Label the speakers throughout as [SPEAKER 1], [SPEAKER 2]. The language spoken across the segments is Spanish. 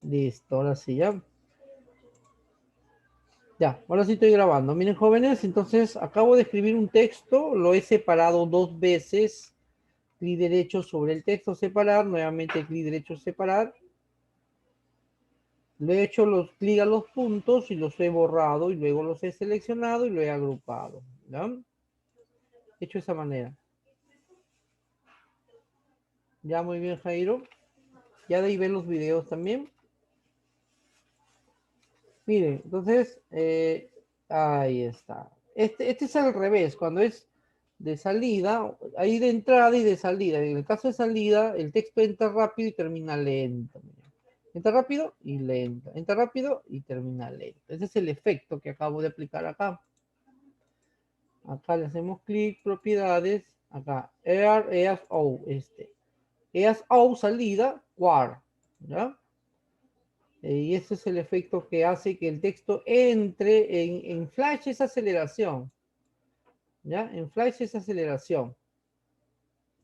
[SPEAKER 1] Listo, ahora sí, ya. Ya, ahora sí estoy grabando. Miren, jóvenes, entonces acabo de escribir un texto, lo he separado dos veces. Clic derecho sobre el texto, separar, nuevamente clic derecho, separar. Le he hecho los clic a los puntos y los he borrado y luego los he seleccionado y lo he agrupado. ¿Ya? Hecho de esa manera. Ya, muy bien, Jairo. Ya de ahí ven los videos también. Miren, entonces, ahí está. Este es al revés, cuando es de salida, hay de entrada y de salida. En el caso de salida, el texto entra rápido y termina lento. Entra rápido y lento. Entra rápido y termina lento. Ese es el efecto que acabo de aplicar acá. Acá le hacemos clic, propiedades. Acá, Air, EASO, EASO, salida, WAR. ¿Ya? Y ese es el efecto que hace que el texto entre en Flash, es aceleración. ¿Ya? En Flash es aceleración.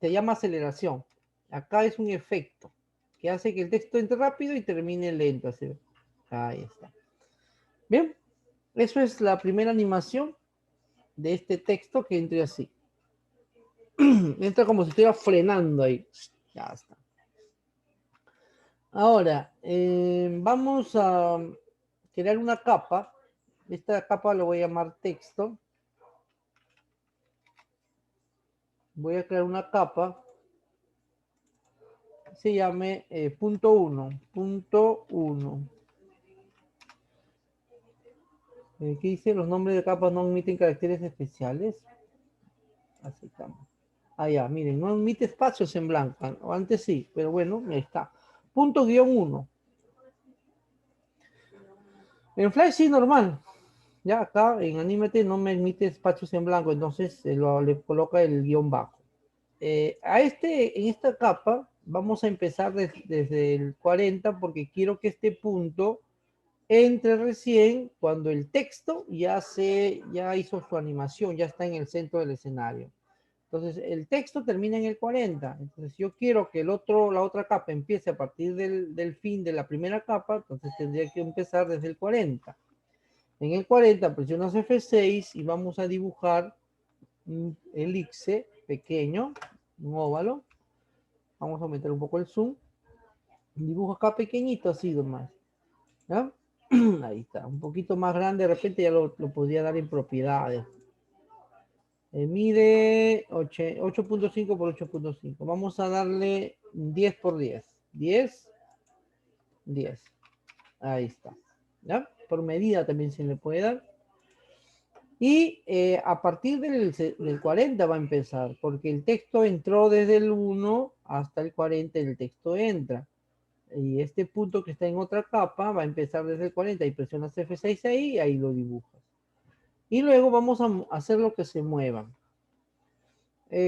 [SPEAKER 1] Se llama aceleración. Acá es un efecto que hace que el texto entre rápido y termine lento. Así. Ahí está. Bien, eso es la primera animación de este texto que entre así. Entra como si estuviera frenando ahí. Ya está. Ahora, vamos a crear una capa. Esta capa lo voy a llamar texto. Voy a crear una capa. Se llame punto 1. Punto 1. ¿Qué dice? Los nombres de capas no admiten caracteres especiales. Así estamos. Ah, ya, miren, no admite espacios en blanco. O antes sí, pero bueno, ahí está. Punto guión 1. En Flash sí, normal. Ya acá en Animate no me admite espacios en blanco, entonces le coloca el guión bajo. En esta capa vamos a empezar desde el 40 porque quiero que este punto entre recién cuando el texto ya hizo su animación, ya está en el centro del escenario. Entonces, el texto termina en el 40. Entonces, yo quiero que la otra capa empiece a partir del fin de la primera capa, entonces tendría que empezar desde el 40. En el 40 presionas F6 y vamos a dibujar un elipse pequeño, un óvalo. Vamos a aumentar un poco el zoom. Dibujo acá pequeñito así nomás. ¿Ya? Ahí está, un poquito más grande, de repente ya lo podría dar en propiedades. Mide 8.5 por 8.5. Vamos a darle 10 por 10. 10, 10. Ahí está. ¿Ya? Por medida también se le puede dar. Y a partir del 40 va a empezar, porque el texto entró desde el 1 hasta el 40, el texto entra. Y este punto que está en otra capa va a empezar desde el 40 y presionas F6 ahí y ahí lo dibujas. Y luego vamos a hacer lo que se mueva.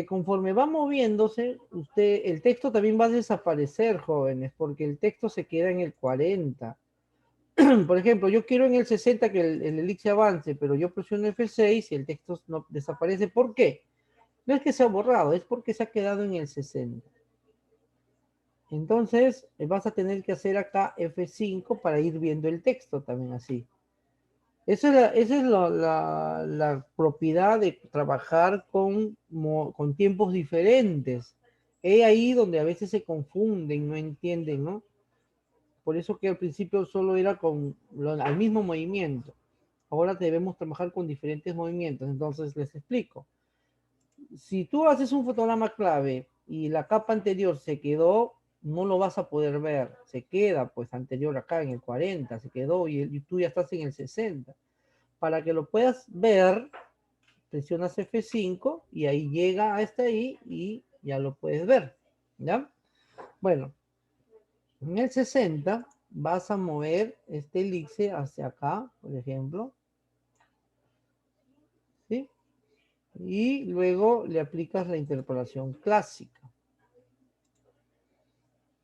[SPEAKER 1] Conforme va moviéndose, el texto también va a desaparecer, jóvenes, porque el texto se queda en el 40. Por ejemplo, yo quiero en el 60 que el elixir avance, pero yo presiono F6 y el texto no desaparece. ¿Por qué? No es que se ha borrado, es porque se ha quedado en el 60. Entonces, vas a tener que hacer acá F5 para ir viendo el texto también así. Esa es la propiedad de trabajar con tiempos diferentes. Es ahí donde a veces se confunden, no entienden, ¿no? Por eso que al principio solo era al mismo movimiento. Ahora debemos trabajar con diferentes movimientos. Entonces les explico. Si tú haces un fotograma clave y la capa anterior se quedó, no lo vas a poder ver. Se queda pues anterior acá en el 40, se quedó y tú ya estás en el 60. Para que lo puedas ver, presionas F5 y ahí llega hasta ahí y ya lo puedes ver. ¿Ya? Bueno, en el 60 vas a mover este elixir hacia acá, por ejemplo. ¿Sí? Y luego le aplicas la interpolación clásica.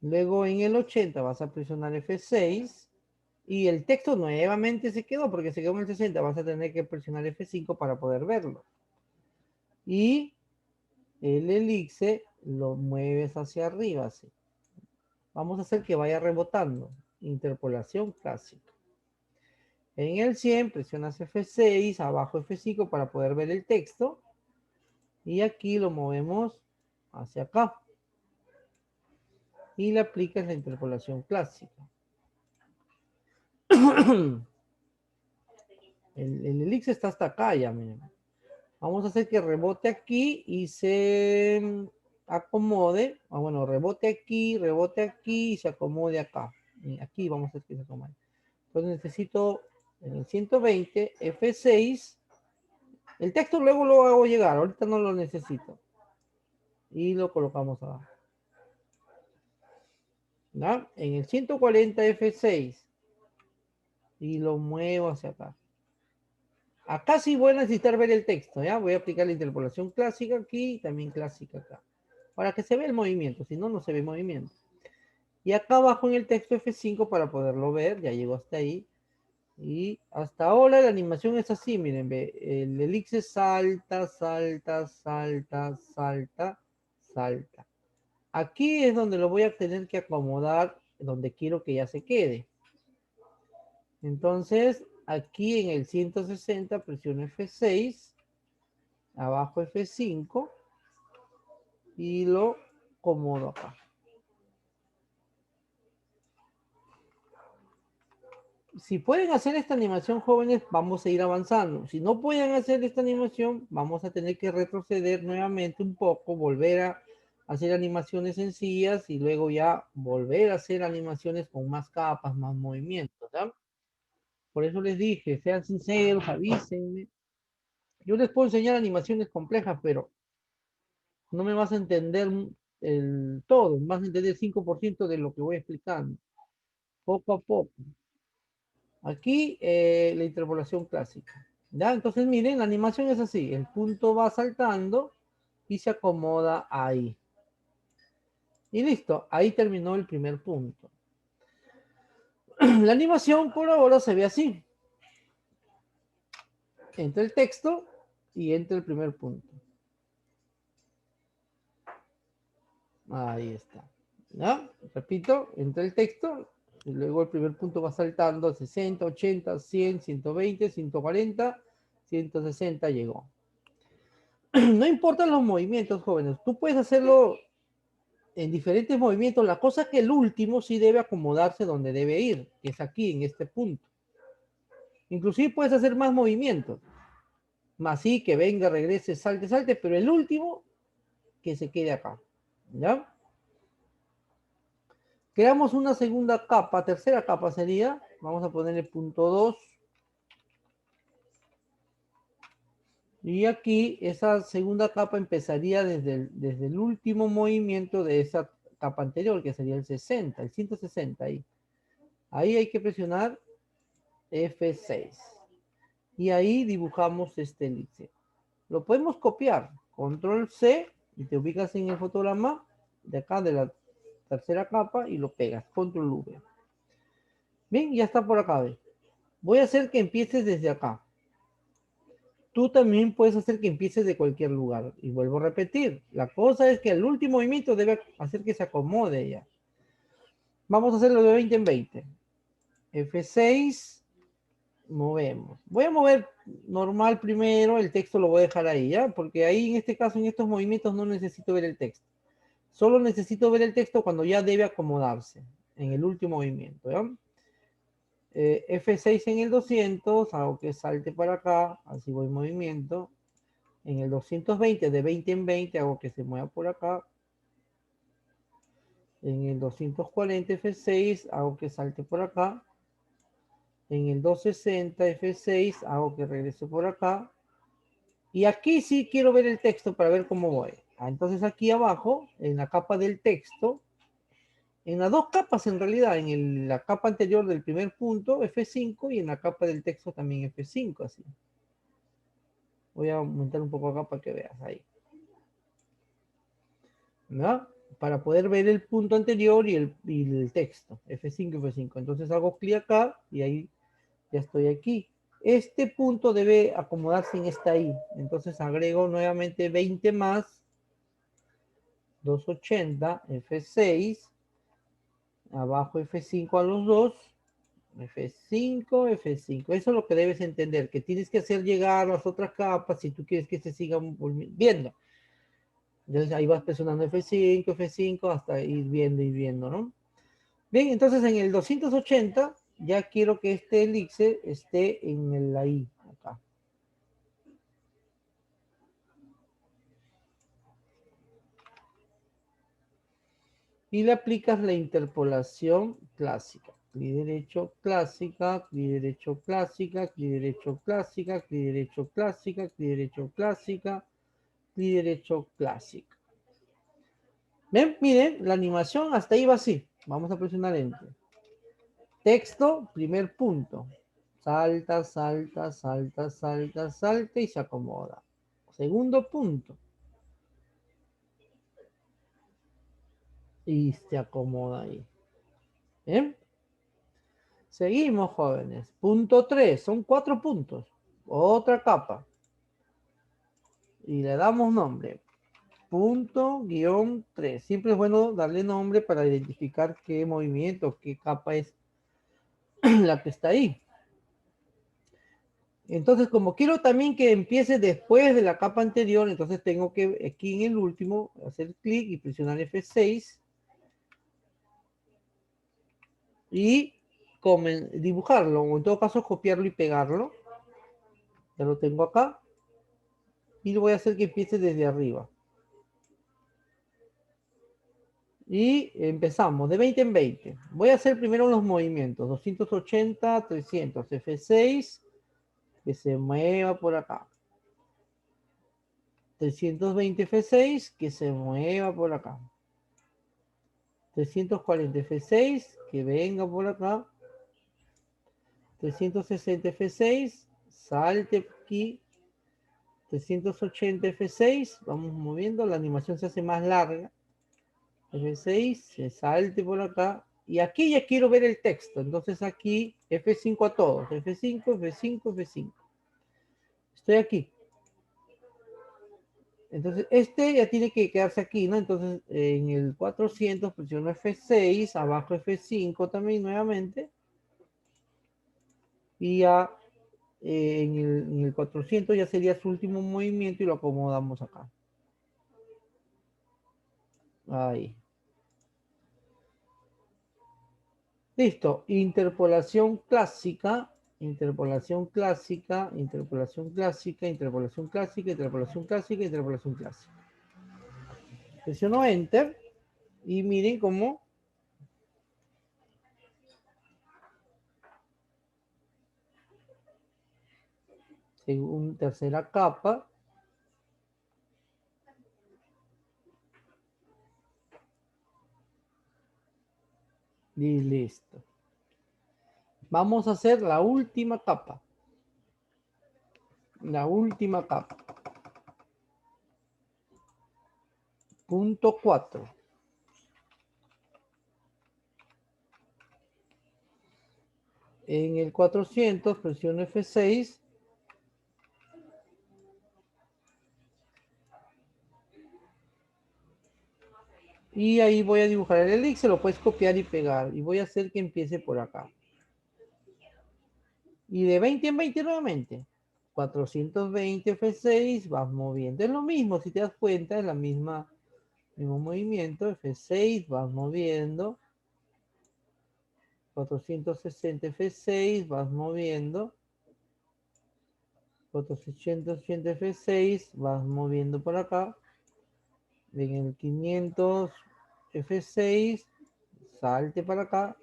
[SPEAKER 1] Luego en el 80 vas a presionar F6 y el texto nuevamente se quedó porque se quedó en el 60. Vas a tener que presionar F5 para poder verlo. Y el elixir lo mueves hacia arriba, así. Vamos a hacer que vaya rebotando. interpolación clásica. En el 100 presionas F6, abajo F5 para poder ver el texto. Y aquí lo movemos hacia acá. Y le aplicas la interpolación clásica. El elixir está hasta acá ya, miren. Vamos a hacer que rebote aquí y se acomode. Bueno, rebote aquí y se acomode acá. Y aquí vamos a hacer que se acomode. Entonces necesito en el 120 F6. El texto luego lo hago llegar, ahorita no lo necesito. Y lo colocamos abajo. ¿Ya? En el 140 F6. Y lo muevo hacia acá. Acá sí voy a necesitar ver el texto, ¿ya? Voy a aplicar la interpolación clásica aquí y también clásica acá. Para que se vea el movimiento, si no, no se ve movimiento. Y acá abajo en el texto F5 para poderlo ver, ya llegó hasta ahí. Y hasta ahora la animación es así, miren, ve, el elixir salta, salta, salta, salta, salta. Aquí es donde lo voy a tener que acomodar, donde quiero que ya se quede. Entonces, aquí en el 160 presiono F6, abajo F5 y lo acomodo acá. Si pueden hacer esta animación, jóvenes, vamos a ir avanzando. Si no pueden hacer esta animación, vamos a tener que retroceder nuevamente un poco, volver a hacer animaciones sencillas y luego ya volver a hacer animaciones con más capas, más movimientos, ¿ya? Por eso les dije, sean sinceros, avísenme. Yo les puedo enseñar animaciones complejas, pero no me vas a entender el todo, vas a entender 5% de lo que voy explicando, poco a poco. Aquí la interpolación clásica. ¿Ya? Entonces miren, la animación es así, el punto va saltando y se acomoda ahí. Y listo, ahí terminó el primer punto. La animación por ahora se ve así. Entra el texto y entra el primer punto. Ahí está. ¿Ya? Repito, entra el texto y luego el primer punto va saltando a 60, 80, 100, 120, 140, 160 llegó. No importan los movimientos, jóvenes. Tú puedes hacerlo en diferentes movimientos. La cosa es que el último sí debe acomodarse donde debe ir, que es aquí, en este punto. Inclusive puedes hacer más movimientos. Más sí, que venga, regrese, salte, salte, pero el último que se quede acá. ¿Ya? Creamos una segunda capa, tercera capa sería. Vamos a ponerle punto 2. Y aquí esa segunda capa empezaría desde el último movimiento de esa capa anterior, que sería el 60, el 160 ahí. Ahí hay que presionar F6. Y ahí dibujamos este elixir. Lo podemos copiar. Control C y te ubicas en el fotograma de acá de la tercera capa y lo pegas. Control V. Bien, ya está por acá. ¿Ve? Voy a hacer que empieces desde acá. Tú también puedes hacer que empieces de cualquier lugar. Y vuelvo a repetir. La cosa es que el último movimiento debe hacer que se acomode ya. Vamos a hacerlo de 20 en 20. F6. Movemos. Voy a mover normal primero, el texto lo voy a dejar ahí, ¿ya? Porque ahí en este caso, en estos movimientos no necesito ver el texto. Solo necesito ver el texto cuando ya debe acomodarse, en el último movimiento, ¿ya? F6 en el 200, hago que salte para acá, así voy en movimiento. En el 220, de 20 en 20, hago que se mueva por acá. En el 240 F6, hago que salte por acá. En el 260 F6 hago que regrese por acá. Y aquí sí quiero ver el texto para ver cómo voy. Entonces aquí abajo, en la capa del texto, en las dos capas en realidad, en la capa anterior del primer punto, F5, y en la capa del texto también F5, así. Voy a aumentar un poco acá para que veas ahí. ¿No? Para poder ver el punto anterior y el texto, F5, F5. Entonces hago clic acá y ahí ya estoy aquí. Este punto debe acomodarse en esta I. Entonces agrego nuevamente 20 más 280 F6 Abajo F5 a los dos. F5, F5. Eso es lo que debes entender, que tienes que hacer llegar las otras capas si tú quieres que se sigan viendo. Entonces ahí vas presionando F5, F5 hasta ir viendo, ¿no? Bien, entonces en el 280 ya quiero que este elixir esté en el ahí, acá. Y le aplicas la interpolación clásica. Clic derecho, clásica, clic derecho, clásica, clic derecho, clásica, clic derecho, clásica, clic derecho, clásica, clic derecho, clásica. ¿Ven? Miren, la animación hasta ahí va así. Vamos a presionar Enter. Texto, primer punto. Salta, salta, salta, salta, salta y se acomoda. Segundo punto. Y se acomoda ahí. ¿Bien? Seguimos, jóvenes. Punto 3. Son 4 puntos. Otra capa. Y le damos nombre. Punto guión 3. Siempre es bueno darle nombre para identificar qué movimiento, qué capa es la que está ahí. Entonces, como quiero también que empiece después de la capa anterior, entonces tengo que aquí en el último hacer clic y presionar F6 y dibujarlo, o en todo caso copiarlo y pegarlo. Ya lo tengo acá. Y lo voy a hacer que empiece desde arriba. Y empezamos de 20 en 20. Voy a hacer primero los movimientos. 280, 300, F6, que se mueva por acá. 320 F6, que se mueva por acá. 340 F6, que venga por acá. 360 F6, salte aquí. 380 F6, vamos moviendo, la animación se hace más larga. F6, se salte por acá. Y aquí ya quiero ver el texto. Entonces aquí F5 a todos. F5, F5, F5. Estoy aquí. Entonces este ya tiene que quedarse aquí, ¿no? Entonces en el 400 presiono F6, abajo F5 también nuevamente. Y ya en el 400 ya sería su último movimiento y lo acomodamos acá. Ahí. Listo. Interpolación clásica. Interpolación clásica, interpolación clásica, interpolación clásica, interpolación clásica, interpolación clásica. Presiono Enter y miren cómo según tercera capa y listo. Vamos a hacer la última capa. La última capa. Punto 4. En el 400 presiono F6. Y ahí voy a dibujar el elixir, lo puedes copiar y pegar. Y voy a hacer que empiece por acá. Y de 20 en 20 nuevamente. 420 F6, vas moviendo. Es lo mismo, si te das cuenta, es la mismo movimiento. F6, vas moviendo. 460 F6, vas moviendo. 480 F6, vas moviendo por acá. En el 500 F6, salte para acá.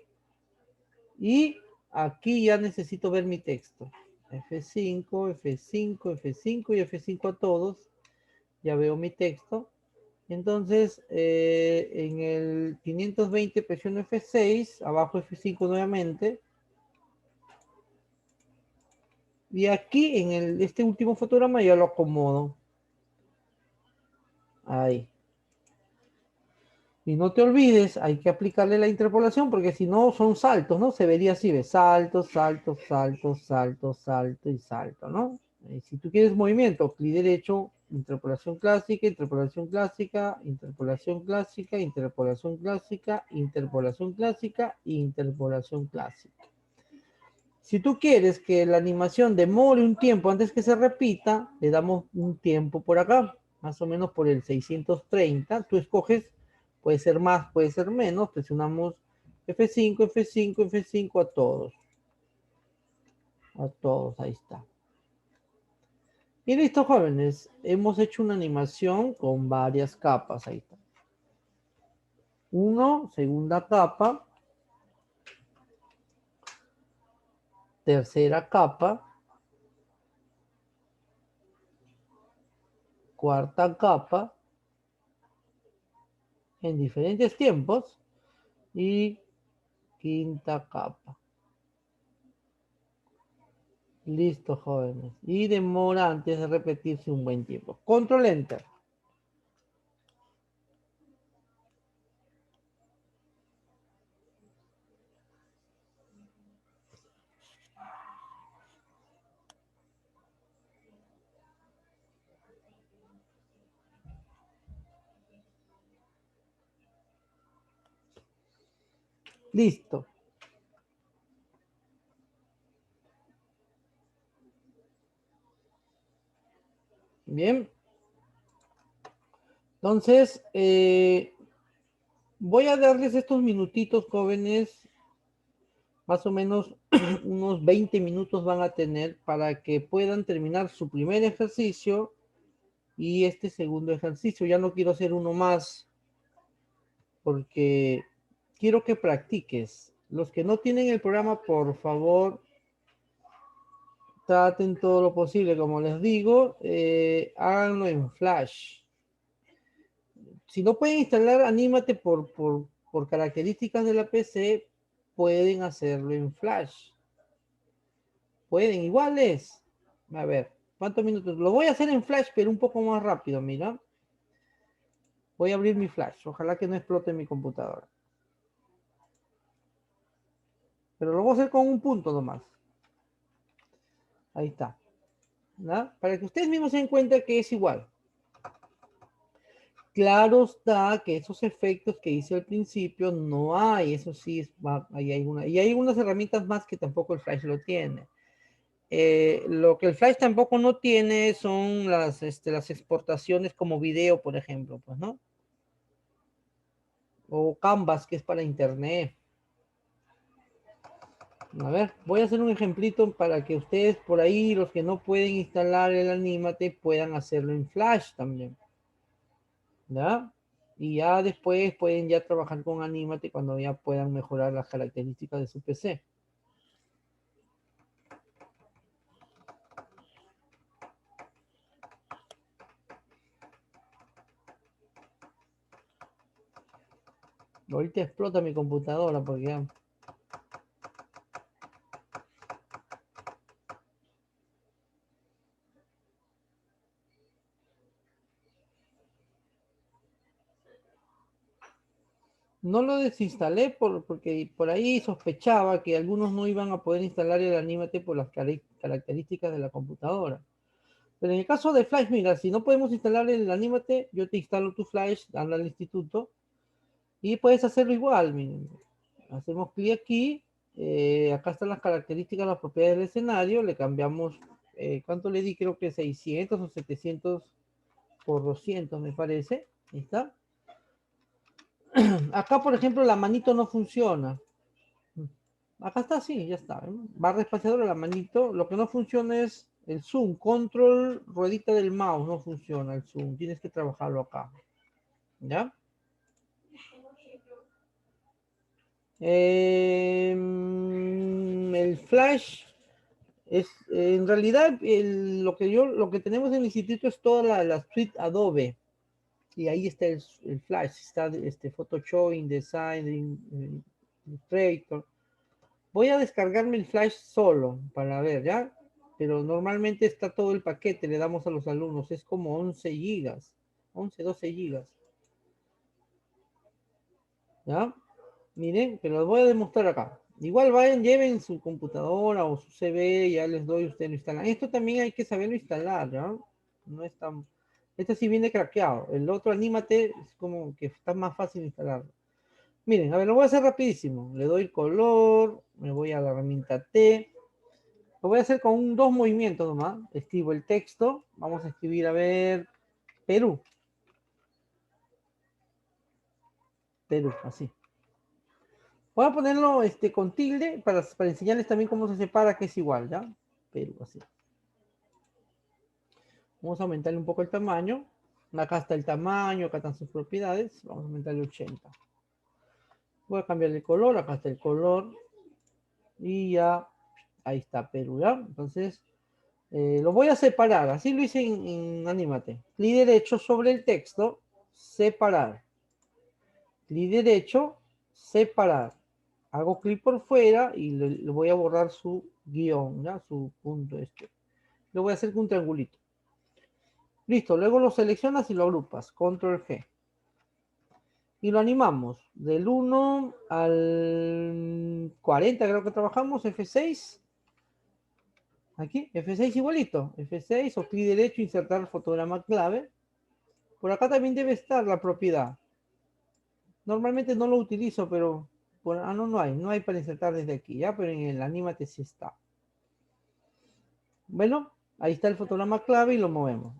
[SPEAKER 1] Y aquí ya necesito ver mi texto. F5, F5, F5 y F5 a todos. Ya veo mi texto. Entonces, en el 520 presiono F6, abajo F5 nuevamente. Y aquí en este último fotograma ya lo acomodo. Ahí. Y no te olvides, hay que aplicarle la interpolación porque si no son saltos, ¿no? Se vería así, ¿ves? Salto, salto, salto, salto, salto y salto, ¿no? Si tú quieres movimiento, clic derecho, interpolación clásica, interpolación clásica, interpolación clásica, interpolación clásica, interpolación clásica, interpolación clásica. Si tú quieres que la animación demore un tiempo antes que se repita, le damos un tiempo por acá, más o menos por el 630. Tú escoges, puede ser más, puede ser menos, presionamos F5, F5, F5 a todos. A todos, ahí está. Y listo, jóvenes. Hemos hecho una animación con varias capas. Ahí está. Uno, segunda capa. Tercera capa. Cuarta capa. En diferentes tiempos. Y quinta capa. Listo, jóvenes. Y demora antes de repetirse un buen tiempo. Control Enter. Listo. Bien. Entonces, voy a darles estos minutitos, jóvenes. Más o menos unos 20 minutos van a tener para que puedan terminar su primer ejercicio y este segundo ejercicio. Ya no quiero hacer uno más porque quiero que practiques. Los que no tienen el programa, por favor, traten todo lo posible. Como les digo, háganlo en Flash. Si no pueden instalar Anímate por características de la PC, pueden hacerlo en Flash. Pueden, iguales. A ver, ¿cuántos minutos? Lo voy a hacer en Flash, pero un poco más rápido, mira. Voy a abrir mi Flash. Ojalá que no explote mi computadora. Pero lo voy a hacer con un punto nomás. Ahí está. ¿No? Para que ustedes mismos se den cuenta que es igual. Claro está que esos efectos que hice al principio no hay. Eso sí, ahí hay una. Y hay unas herramientas más que tampoco el Flash lo tiene. Lo que el Flash tampoco no tiene son las exportaciones como video, por ejemplo, pues, ¿no? O Canvas, que es para internet. A ver, voy a hacer un ejemplito para que ustedes por ahí, los que no pueden instalar el Anímate, puedan hacerlo en Flash también. ¿Ya? Y ya después pueden ya trabajar con Anímate cuando ya puedan mejorar las características de su PC. Ahorita explota mi computadora porque ya... No lo desinstalé porque por ahí sospechaba que algunos no iban a poder instalar el Anímate por las características de la computadora. Pero en el caso de Flash, mira, si no podemos instalar el Anímate, yo te instalo tu Flash, anda al instituto y puedes hacerlo igual. Miren. Hacemos clic aquí, acá están las características, las propiedades del escenario, le cambiamos, ¿cuánto le di? Creo que 600 o 700 por 200 me parece. Ahí está. Acá, por ejemplo, la manito no funciona. Acá está, sí, ya está. Barra espaciadora, la manito. Lo que no funciona es el zoom. Control, ruedita del mouse, no funciona el zoom. Tienes que trabajarlo acá. ¿Ya? El flash es, en realidad, lo que tenemos en el instituto es toda la suite Adobe. Y ahí está el flash. Está Photoshop, InDesign, Illustrator. Voy a descargarme el flash solo para ver, ¿ya? Pero normalmente está todo el paquete, le damos a los alumnos, es como 11 gigas, 11, 12 gigas. ¿Ya? Miren, pero los voy a demostrar acá. Igual vayan, lleven su computadora o su CV, ya les doy, ustedes lo instalan. Esto también hay que saberlo instalar, ¿ya? No es tan... Este sí viene craqueado. El otro, Anímate, es como que está más fácil instalarlo. Miren, a ver, lo voy a hacer rapidísimo. Le doy color, me voy a la herramienta T. Lo voy a hacer con dos movimientos nomás. Escribo el texto. Vamos a escribir, a ver, Perú. Perú, así. Voy a ponerlo con tilde para enseñarles también cómo se separa, que es igual, ¿ya? Perú, así. Vamos a aumentarle un poco el tamaño. Acá está el tamaño, acá están sus propiedades. Vamos a aumentarle 80. Voy a cambiar el color, acá está el color. Y ya, ahí está Perú, ¿ya? Entonces, lo voy a separar. Así lo hice en Anímate. Clic derecho sobre el texto, separar. Clic derecho, separar. Hago clic por fuera y le voy a borrar su guión, ¿ya? Su punto este. Lo voy a hacer con un triangulito. Listo, luego lo seleccionas y lo agrupas. Control G. Y lo animamos. Del 1 al 40 creo que trabajamos. F6. Aquí, F6 igualito. F6 o clic derecho, insertar fotograma clave. Por acá también debe estar la propiedad. Normalmente no lo utilizo, pero... Bueno, no hay. No hay para insertar desde aquí, ¿ya? Pero en el Anímate sí está. Bueno, ahí está el fotograma clave y lo movemos.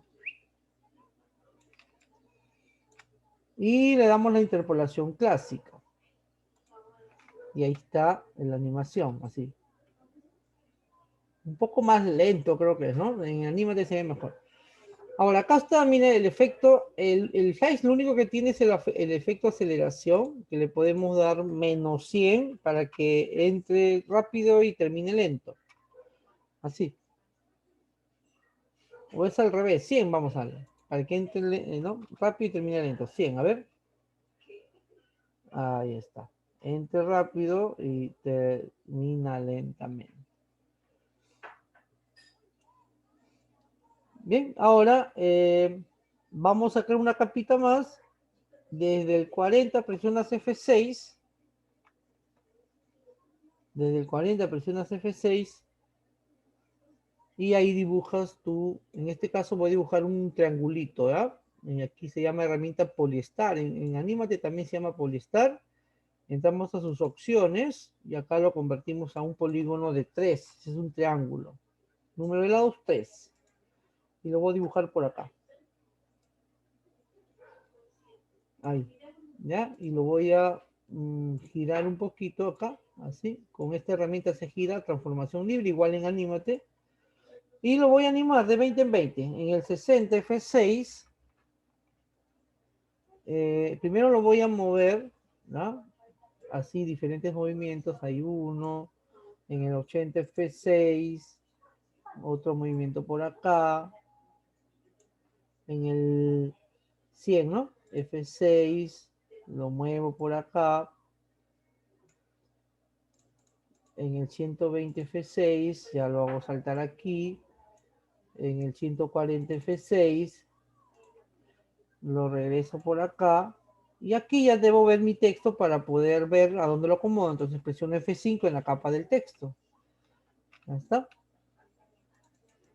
[SPEAKER 1] Y le damos la interpolación clásica. Y ahí está en la animación, así. Un poco más lento creo que es, ¿no? En Anímate se ve mejor. Ahora, acá está, mire, el efecto, el Flash lo único que tiene es el efecto aceleración, que le podemos dar menos 100 para que entre rápido y termine lento. Así. O es al revés, 100 vamos a darle. Para que entre ¿no? rápido y termine lento. 100, a ver. Ahí está. Entre rápido y termina lentamente. Bien, ahora vamos a crear una capita más. Desde el 40 presionas F6. Desde el 40 presionas F6. Y ahí dibujas tú, en este caso voy a dibujar un triangulito, ¿ya? Y aquí se llama herramienta Polyestar. En Anímate también se llama Polyestar. Entramos a sus opciones y acá lo convertimos a un polígono de 3. Es un triángulo. Número de lados 3. Y lo voy a dibujar por acá. Ahí. ¿Ya? Y lo voy a girar un poquito acá. Así. Con esta herramienta se gira. Transformación libre. Igual en Anímate. Y lo voy a animar de 20 en 20. En el 60 F6. Primero lo voy a mover. ¿No? Así. Diferentes movimientos. Hay uno. En el 80 F6. Otro movimiento por acá. En el 100, ¿no? F6, lo muevo por acá. En el 120 F6, ya lo hago saltar aquí. En el 140 F6, lo regreso por acá. Y aquí ya debo ver mi texto para poder ver a dónde lo acomodo. Entonces presiono F5 en la capa del texto. Ya está.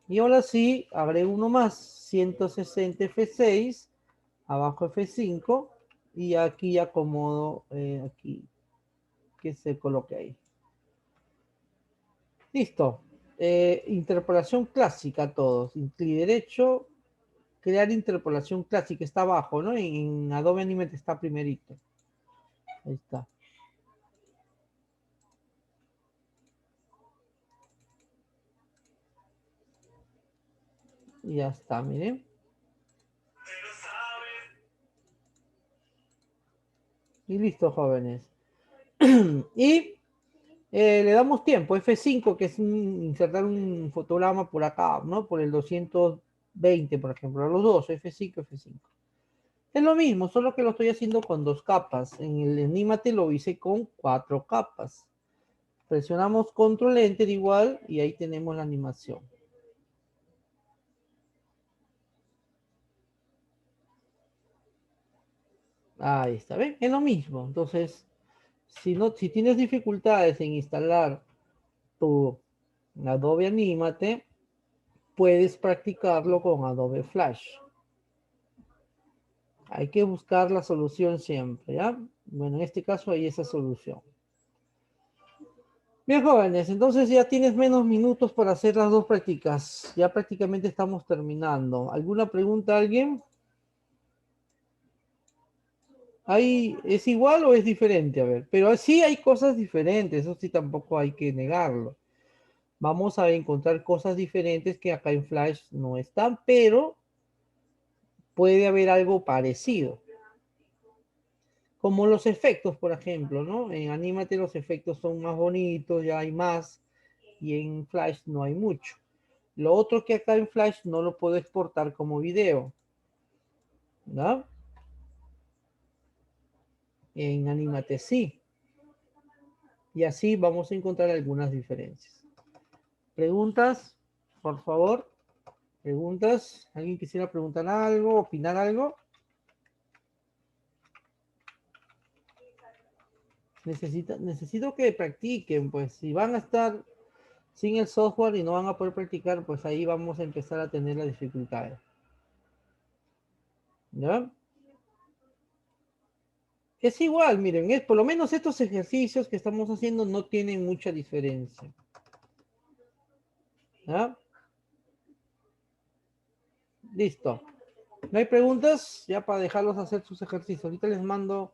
[SPEAKER 1] Y ahora sí, agrego uno más. 160 F6, abajo F5. Y aquí acomodo aquí que se coloque ahí. Listo. Interpolación clásica todos. Clic derecho, crear interpolación clásica. Está abajo, ¿no? En Adobe Animate está primerito. Ahí está. Y ya está, miren. Y listo, jóvenes. Y le damos tiempo. F5, que es insertar un fotograma por acá, ¿no? Por el 220, por ejemplo. A los dos, F5, F5. Es lo mismo, solo que lo estoy haciendo con dos capas. En el Anímate lo hice con 4 capas. Presionamos Control Enter igual y ahí tenemos la animación. Ahí está, ¿ven? Es lo mismo. Entonces, si tienes dificultades en instalar tu Adobe Anímate, puedes practicarlo con Adobe Flash. Hay que buscar la solución siempre, ¿ya? Bueno, en este caso hay esa solución. Bien, jóvenes, entonces ya tienes menos minutos para hacer las dos prácticas. Ya prácticamente estamos terminando. ¿Alguna pregunta a alguien? ¿Es igual o es diferente? A ver, pero sí hay cosas diferentes, eso sí tampoco hay que negarlo. Vamos a encontrar cosas diferentes que acá en Flash no están, pero puede haber algo parecido. Como los efectos, por ejemplo, ¿no? En Anímate los efectos son más bonitos, ya hay más, y en Flash no hay mucho. Lo otro que acá en Flash no lo puedo exportar como video, ¿no? En Anímate sí. Y así vamos a encontrar algunas diferencias. ¿Preguntas? Por favor. ¿Preguntas? ¿Alguien quisiera preguntar algo, opinar algo? Necesito que practiquen, pues si van a estar sin el software y no van a poder practicar, pues ahí vamos a empezar a tener las dificultades. ¿Ya? Es igual, miren, por lo menos estos ejercicios que estamos haciendo no tienen mucha diferencia. ¿Ya? Listo. ¿No hay preguntas? Ya para dejarlos hacer sus ejercicios. Ahorita les mando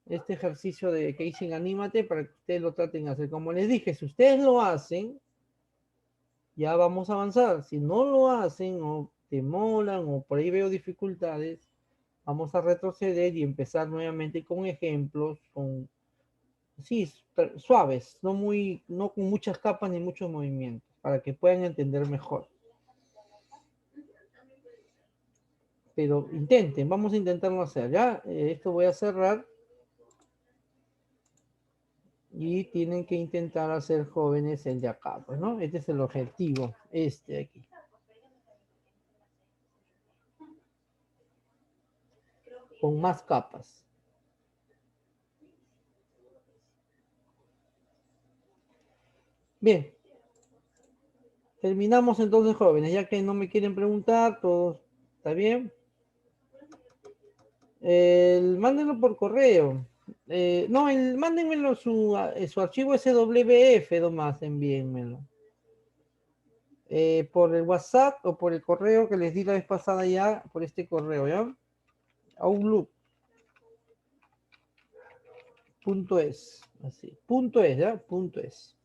[SPEAKER 1] este ejercicio de que hice en Anímate para que ustedes lo traten de hacer. Como les dije, si ustedes lo hacen, ya vamos a avanzar. Si no lo hacen o demoran o por ahí veo dificultades, vamos a retroceder y empezar nuevamente con ejemplos, sí, suaves, no con muchas capas ni muchos movimientos, para que puedan entender mejor. Pero intenten, vamos a intentarlo hacer, ¿ya? Esto voy a cerrar. Y tienen que intentar hacer jóvenes el de acá, pues, ¿no? Este es el objetivo, este de aquí. Con más capas. Bien. Terminamos entonces, jóvenes, ya que no me quieren preguntar, todo está bien. Mándenlo por correo. No, mándenmelo su archivo SWF, nomás envíenmelo. Por el WhatsApp o por el correo que les di la vez pasada ya, por este correo, ¿ya? Outlook.es, así, .es, ¿ya? .es.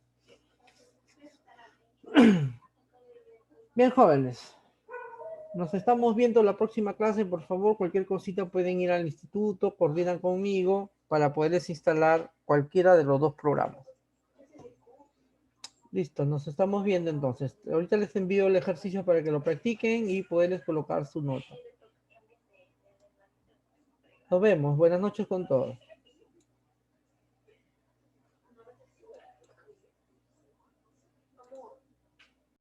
[SPEAKER 1] Bien, jóvenes. Nos estamos viendo la próxima clase, por favor. Cualquier cosita pueden ir al instituto, coordinan conmigo para poderles instalar cualquiera de los dos programas. Listo, nos estamos viendo entonces. Ahorita les envío el ejercicio para que lo practiquen y poderles colocar su nota. Nos vemos. Buenas noches con todos.